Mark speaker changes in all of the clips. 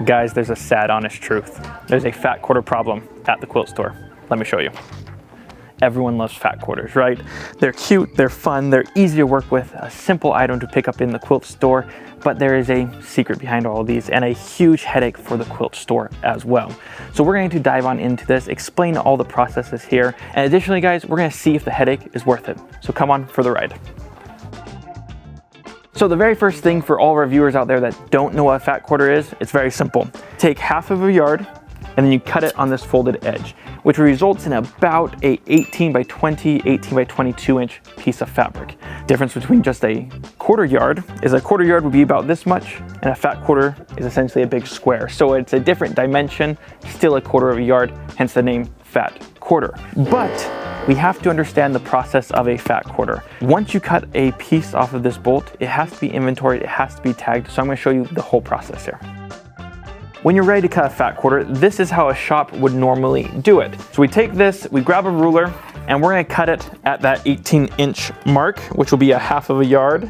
Speaker 1: Guys, there's a sad, honest truth. There's a fat quarter problem at the quilt store. Let me show you. Everyone loves fat quarters, right? They're cute, they're fun, they're easy to work with, a simple item to pick up in the quilt store, but there is a secret behind all of these and a huge headache for the quilt store as well. So we're going to dive on into this, explain all the processes here, and additionally, guys, we're going to see if the headache is worth it. So come on for the ride. So the very first thing for all of our viewers out there that don't know what a fat quarter is, it's very simple. Take half of a yard and then you cut it on this folded edge, which results in about a 18 by 20, 18 by 22 inch piece of fabric. Difference between just a quarter yard is a quarter yard would be about this much, and a fat quarter is essentially a big square. So it's a different dimension, still a quarter of a yard, hence the name fat quarter. But we have to understand the process of a fat quarter. Once you cut a piece off of this bolt, it has to be inventoried, it has to be tagged. So I'm going to show you the whole process here. When you're ready to cut a fat quarter, this is how a shop would normally do it. So we take this, we grab a ruler, and we're gonna cut it at that 18-inch mark, which will be a half of a yard,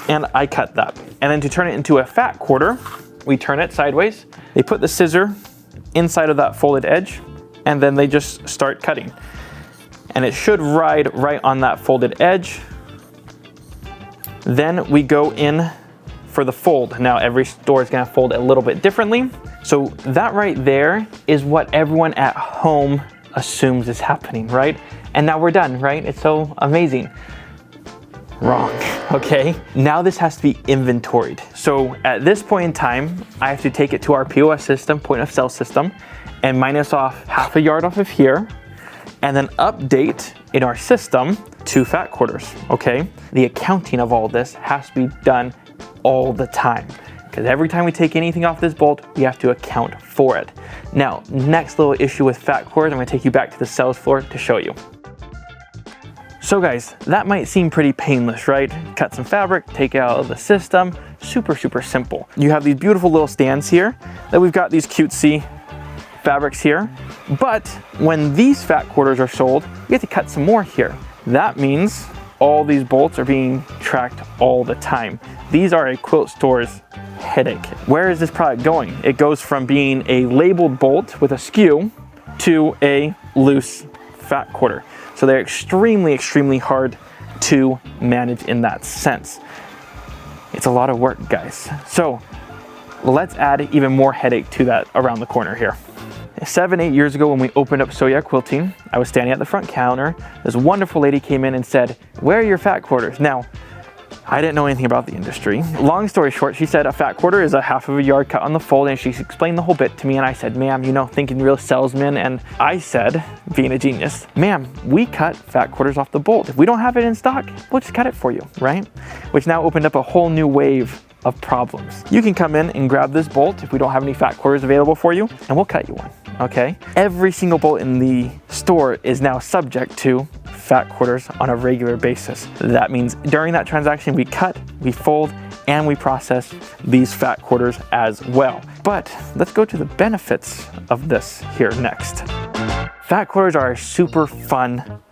Speaker 1: and I cut that. And then to turn it into a fat quarter, we turn it sideways. They put the scissor inside of that folded edge, and then they just start cutting. And it should ride right on that folded edge. Then we go in for the fold. Now every store is gonna fold a little bit differently. So that right there is what everyone at home assumes is happening, right? And now we're done, right? It's so amazing. Wrong, okay? Now this has to be inventoried. So at this point in time, I have to take it to our POS system, point of sale system, and minus off half a yard off of here, and then update in our system 2 fat quarters, okay? The accounting of all this has to be done all the time, because every time we take anything off this bolt, we have to account for it. Now, next little issue with fat quarters, I'm gonna take you back to the sales floor to show you. So guys, that might seem pretty painless, right? Cut some fabric, take it out of the system, super, super simple. You have these beautiful little stands here that we've got these cutesy fabrics here, but when these fat quarters are sold, you have to cut some more here. That means all these bolts are being tracked all the time. These are a quilt store's headache. Where is this product going? It goes from being a labeled bolt with a skew to a loose fat quarter. So they're extremely, extremely hard to manage in that sense. It's a lot of work, guys. So let's add even more headache to that around the corner here. 7-8 years ago when we opened up So Yeah Quilting, I was standing at the front counter. This wonderful lady came in and said, "Where are your fat quarters?" Now, I didn't know anything about the industry. Long story short, she said a fat quarter is a half of a yard cut on the fold, and she explained the whole bit to me, and I said, "Ma'am, you know, thinking real salesman," and I said, being a genius, "Ma'am, we cut fat quarters off the bolt. If we don't have it in stock, we'll just cut it for you," right? Which now opened up a whole new wave of problems. You can come in and grab this bolt if we don't have any fat quarters available for you, and we'll cut you one, okay? Every single bolt in the store is now subject to fat quarters on a regular basis. That means during that transaction, we cut, we fold, and we process these fat quarters as well. But let's go to the benefits of this here next. Fat quarters are a super fun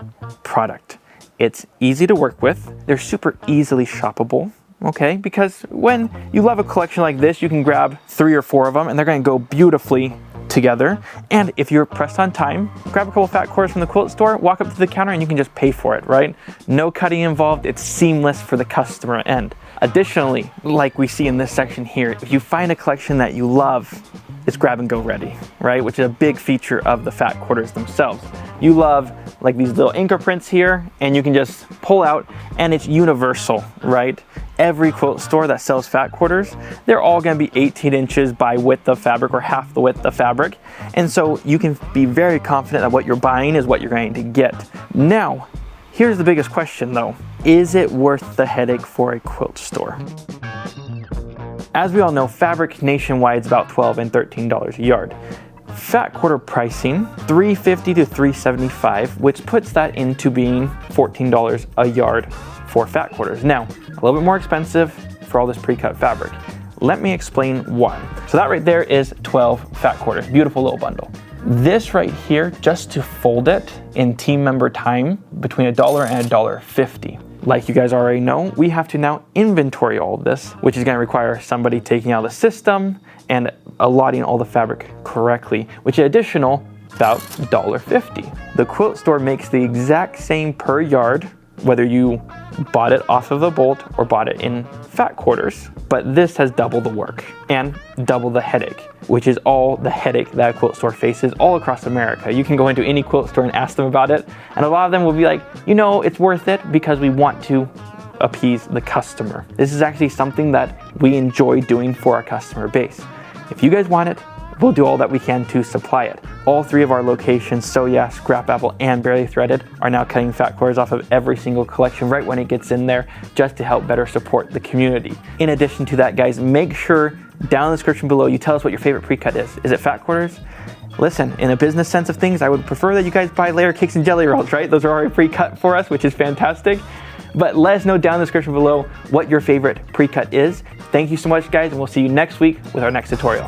Speaker 1: product. It's easy to work with. They're super easily shoppable. Okay, because when you love a collection like this, you can grab 3 or 4 of them and they're gonna go beautifully together. And if you're pressed on time, grab a couple fat quarters from the quilt store, walk up to the counter, and you can just pay for it, right? No cutting involved, it's seamless for the customer end. Additionally, like we see in this section here, if you find a collection that you love, it's grab and go ready, right? Which is a big feature of the fat quarters themselves. You love like these little anchor prints here, and you can just pull out, and it's universal, right? Every quilt store that sells fat quarters, they're all gonna be 18 inches by width of fabric or half the width of fabric. And so you can be very confident that what you're buying is what you're going to get. Now, here's the biggest question though. Is it worth the headache for a quilt store? As we all know, fabric nationwide is about $12 and $13 a yard. Fat quarter pricing, $350 to $375, which puts that into being $14 a yard for fat quarters. Now, a little bit more expensive for all this pre-cut fabric. Let me explain why. So that right there is 12 fat quarters, beautiful little bundle. This right here, just to fold it in team member time, between $1 and $1.50. Like you guys already know, we have to now inventory all of this, which is gonna require somebody taking out the system and allotting all the fabric correctly, which is additional about $1.50. The quilt store makes the exact same per yard, whether you bought it off of a bolt or bought it in fat quarters, but this has double the work and double the headache, which is all the headache that a quilt store faces all across America. You can go into any quilt store and ask them about it, and a lot of them will be like, you know, it's worth it because we want to appease the customer. This is actually something that we enjoy doing for our customer base. If you guys want it, we'll do all that we can to supply it. All 3 of our locations, So Yeah, Scrap Apple, and Barely Threaded, are now cutting fat quarters off of every single collection right when it gets in there, just to help better support the community. In addition to that, guys, make sure down in the description below you tell us what your favorite pre-cut is. Is it fat quarters? Listen, in a business sense of things, I would prefer that you guys buy layer cakes and jelly rolls, right? Those are already pre-cut for us, which is fantastic. But let us know down in the description below what your favorite pre-cut is. Thank you so much, guys, and we'll see you next week with our next tutorial.